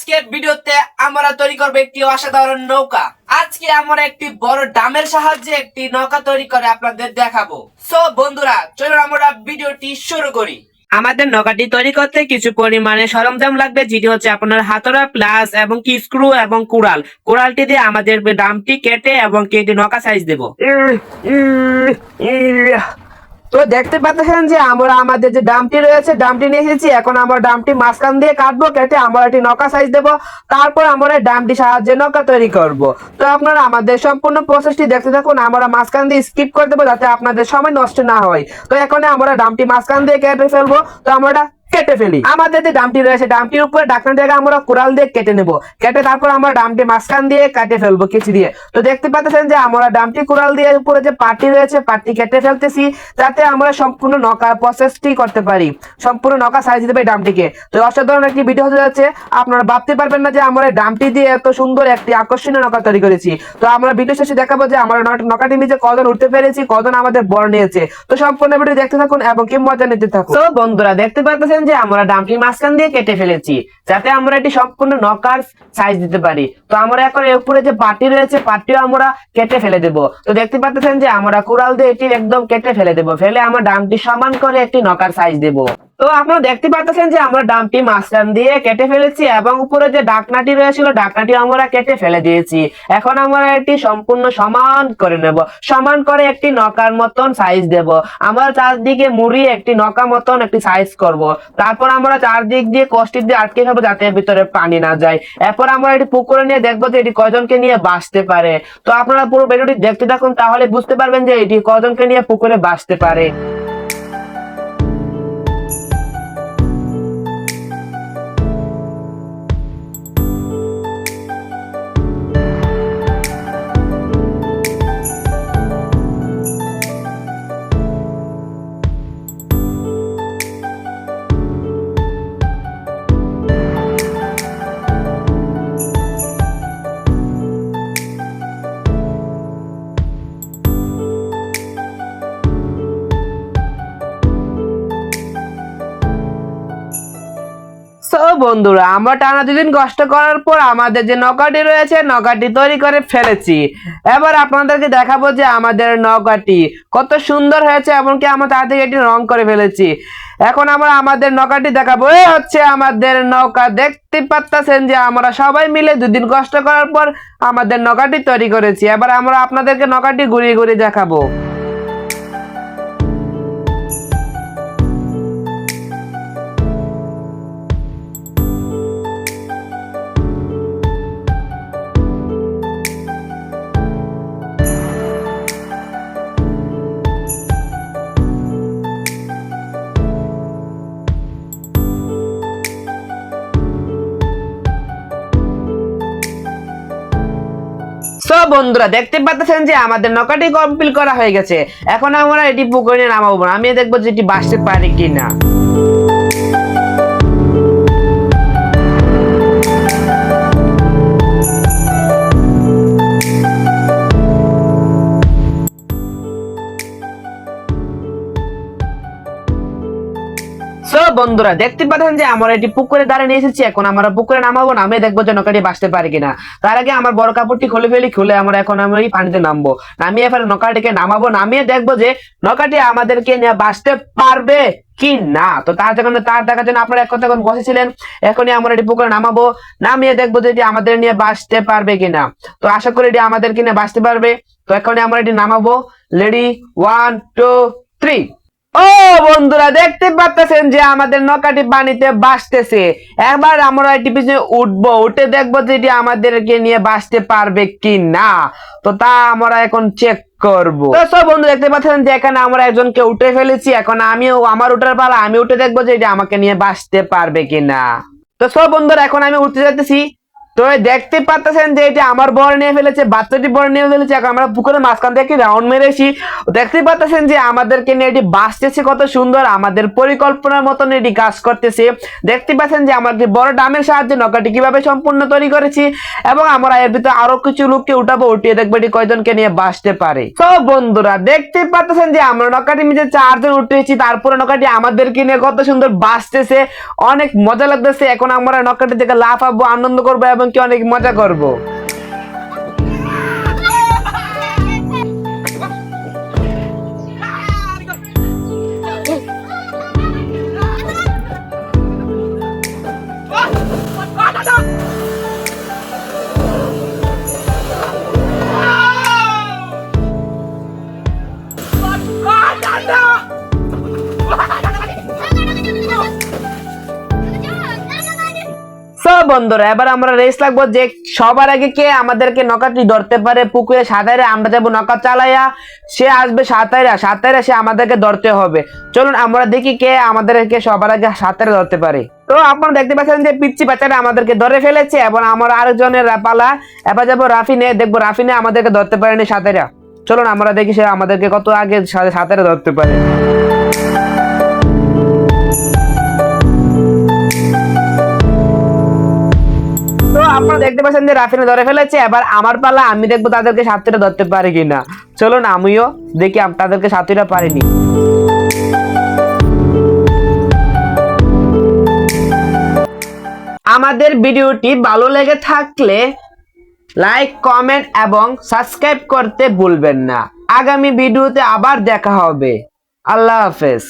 আজকের ভিডিওতে আমরা তৈরি করব একটি অসাধারণ নৌকা। আজকে আমরা একটি বড় ডামের সাহায্যে একটি নৌকা তৈরি করে আপনাদের দেখাবো। সো বন্ধুরা, চলুন আমরা ভিডিওটি শুরু করি। আমাদের নৌকাটি তৈরি করতে কিছু পরিমাণে সরঞ্জাম লাগবে, যেটি হচ্ছে আপনার হাতড়া প্লাস এবং কি স্ক্রু এবং কুড়ালটি দিয়ে আমাদের ডামটি কেটে এবং কেটে নৌকা সাইজ দেবো। তো দেখতে পাচ্ছেন যে আমরা আমাদের যে ডামটি রয়েছে ডামটি নিয়ে এসেছি। এখন আমরা ডামটি মাঝখান দিয়ে কাটবো, কেটে আমরা একটি নৌকা সাইজ দেবো। তারপর আমরা ডামটি সাহায্যে নৌকা তৈরি করব। তো আপনারা আমাদের সম্পূর্ণ প্রসেসটি দেখতে থাকুন। আমরা মাঝখান দিয়ে স্কিপ করে দেবো যাতে আপনাদের সময় নষ্ট না হয়। তো এখন আমরা ডামটি মাঝখান দিয়ে কেটে ফেলবো। তো আমরা কেটে ফেলি। আমাদের যে ডামটি রয়েছে ডামটির উপরে ডাকনা জায়গা আমরা কুড়াল দিয়ে কেটে নেব। কেটে তারপর আমরা ডামটি মাঝখান দিয়ে কেটে ফেলবো কিছু দিয়ে। তো দেখতে পাচ্ছেন যে আমরা ডামটি কুড়াল দিয়ে উপরে যে পাটি রয়েছে পাটি কেটে ফেলতেছি, যাতে আমরা সম্পূর্ণ নৌকা প্রসেসটি করতে পারি, সম্পূর্ণ নৌকা সাইজ দিতে পারি ডামটিকে। তো অসাধারণ একটি ভিডিও হতে যাচ্ছে। আপনারা ভাবতে পারবেন না যে আমরা ডামটি দিয়ে এত সুন্দর একটি আকর্ষণীয় নৌকা তৈরি করেছি। তো আমরা ভিডিও শেষে দেখাবো যে আমরা নৌকাটি নিচে কজন উঠতে পেরেছি, কজন আমাদের বড় নিয়েছে। তো সম্পূর্ণ ভিডিও দেখতে থাকুন এবং কি মজা নিতে থাকুন। তো বন্ধুরা, দেখতে পাচ্ছেন যে আমরা ডামটি মাঝখান দিয়ে কেটে ফেলেছি, যাতে আমরা এটি সম্পূর্ণ নৌকার সাইজ দিতে পারি। তো আমরা এখন এর উপরে যে পাটি রয়েছে পাটিও আমরা কেটে ফেলে দেব। তো দেখতে পাচ্ছেন যে আমরা কুড়াল দিয়ে এটি একদম কেটে ফেলে দেব। ফেলে আমরা ডামটি সমান করে একটি নৌকার সাইজ দেব। তো আপনারা দেখতে পাচ্ছেন যে আমরা ডামটি মাঝখান দিয়ে কেটে ফেলেছি এবং উপরে যে ডাকনাটি রয়েছিল ডাকনাটি আমরা কেটে ফেলে দিয়েছি। এখন আমরা এটি সম্পূর্ণ সমান করে নেব। সমান করে একটি নৌকার মতন সাইজ দেব। আমরা চারদিকে মুড়িয়ে একটি নৌকা মতন একটি সাইজ করব। তারপর আমরা চারদিক দিয়ে কষ্টি দিয়ে আটকে ফেলবো যাতে ভিতরে পানি না যায়। এরপর আমরা এটি পুকুরে নিয়ে দেখবো যে এটি কয়জনকে নিয়ে বাঁচতে পারে। তো আপনারা পুরো ভিডিওটি দেখতে থাকুন, তাহলে বুঝতে পারবেন যে এটি কয়জনকে নিয়ে পুকুরে বাঁচতে পারে। সো বন্ধুরা, আমরা টানা দুদিন কষ্ট করার পর আমাদের যে নৌকাটি রয়েছে নৌকাটি তৈরি করে ফেলেছি। এবার আপনাদেরকে দেখাবো যে আমাদের নৌকাটি কত সুন্দর হয়েছে, এমনকি আমরা তার থেকে এটি রং করে ফেলেছি। এখন আমরা আমাদের নৌকাটি দেখাবো। এই হচ্ছে আমাদের নৌকা। দেখতে পাচ্ছেন যে আমরা সবাই মিলে দুদিন কষ্ট করার পর আমাদের নৌকাটি তৈরি করেছি। এবার আমরা আপনাদেরকে নৌকাটি ঘুরিয়ে ঘুরিয়ে দেখাবো। সো বন্ধুরা, দেখতে পাচ্ছেন যে আমাদের নৌকাটি কমপ্লিট করা হয়ে গেছে। এখন আমরা এটি পুকুরে নামাবো। আমি দেখবো যে এটি বাঁচতে পারি কিনা। সো বন্ধুরা, দেখতে পাচ্ছেন যে আমরা এটি পুকুরে দাঁড়িয়ে নিয়ে এসেছি। এখন আমরা পুকুরে নামাবো, নামে দেখবো যে নৌকাটি বাঁচতে পারে কিনা। তার আগে আমার বড় কাপড়টি খুলে ফেলি। খুলে আমরা এখন আমরা এই পানিতে নামবো। নামিয়ে ফেলে নৌকাটিকে নামাবো। নামিয়ে দেখবো যে নৌকাটি আমাদেরকে নিয়ে বাঁচতে পারবে কি না। তো তার দেখার জন্য আপনারা এক কথা বসেছিলেন। এখনই আমরা এটি পুকুরে নামাবো। নামিয়ে দেখবো যে এটি আমাদের নিয়ে বাঁচতে পারবে কিনা। তো আশা করি এটি আমাদেরকে নিয়ে বাঁচতে পারবে। তো এখনই আমরা এটি নামাবো। রেডি, 1 2 3। ও বন্ধুরা, দেখতে পাচ্ছেন যে আমাদের নৌকাটি পানিতে ভাসতেছে। এবার আমরা এটি পিছনে উঠবো। উঠে দেখবো যে এটি আমাদেরকে নিয়ে বাঁচতে পারবে কি না। তো তা আমরা এখন চেক করবো। তো সব বন্ধু, দেখতে পাচ্ছেন যে এখানে আমরা একজনকে উঠে ফেলেছি। এখন আমার উঠার পালা। আমি উঠে দেখবো যে এটি আমাকে নিয়ে বাঁচতে পারবে কিনা। তো সব বন্ধুরা, এখন আমি উঠতে যাচ্ছি। তো দেখতে পাচ্ছেন যে এটা আমার বর নিয়ে ফেলেছে, বাচ্চাটি বর নিয়ে ফেলেছে। এখন আমরা পুকুরের মাঝখান থেকে রাউন্ড মেরেছি, দেখতে পাচ্ছেন যে আমাদেরকে নিয়ে এটি বাঁচতেছে কত সুন্দর, আমাদের পরিকল্পনার মতন এটি কাজ করতেছে। দেখতে পাচ্ছেন যে আমরা একটি বড় ডামের সাহায্যে নৌকাটি কিভাবে সম্পূর্ণ তৈরি করেছি, এবং আমরা এর ভিতরে আরো কিছু লোককে উঠাবো, উঠিয়ে দেখবো এটি কয়জনকে নিয়ে বাঁচতে পারে। তো বন্ধুরা দেখতে পাচ্ছেন যে আমরা নৌকাটি নিচে 4 জন উঠেছি, তারপরে নৌকাটি আমাদেরকে নিয়ে কত সুন্দর বাঁচতেছে, অনেক মজা লাগতেছে। এখন আমরা নৌকাটি থেকে লাফাবো, আনন্দ করবো এবং কি অনেক মজা করব। বন্ধুরা এবার আমরা রেস লাগবো যে সবার আগে কে আমাদেরকে নৌকাটি ধরতে পারে। পুকুরে সাঁতারে আমরা যাবো নৌকা চালাইয়া, সে আসবে সাঁতারে সে আমাদেরকে ধরতে হবে। চলুন আমরা দেখি কে আমাদেরকে সবার আগে সাঁতারে ধরতে পারে। তো আপনারা দেখতে পাচ্ছেন যে পিচ্চি বাচ্চাটা আমাদেরকে ধরে ফেলেছে, এবং আমরা আরেকজনের পালা। এবার যাবো রাফিনে, দেখবো রাফিনে আমাদেরকে ধরতে পারেনি সাঁতারে। চলুন আমরা দেখি সে আমাদেরকে কত আগে সাঁতারে ধরতে পারে। আপনারা দেখতে পাচ্ছেন যে রাফিনে ধরে ফেলেছে, এবার আমার পালা, আমি দেখবো তাদেরকে সাঁতারে ধরতে পারি কিনা। চলুন আমিও দেখি তাদেরকে সাঁতারে পারিনি। আমাদের ভিডিওটি ভালো লেগে থাকলে লাইক, কমেন্ট এবং সাবস্ক্রাইব করতে ভুলবেন না। আগামী ভিডিওতে আবার দেখা হবে। আল্লাহ হাফেজ।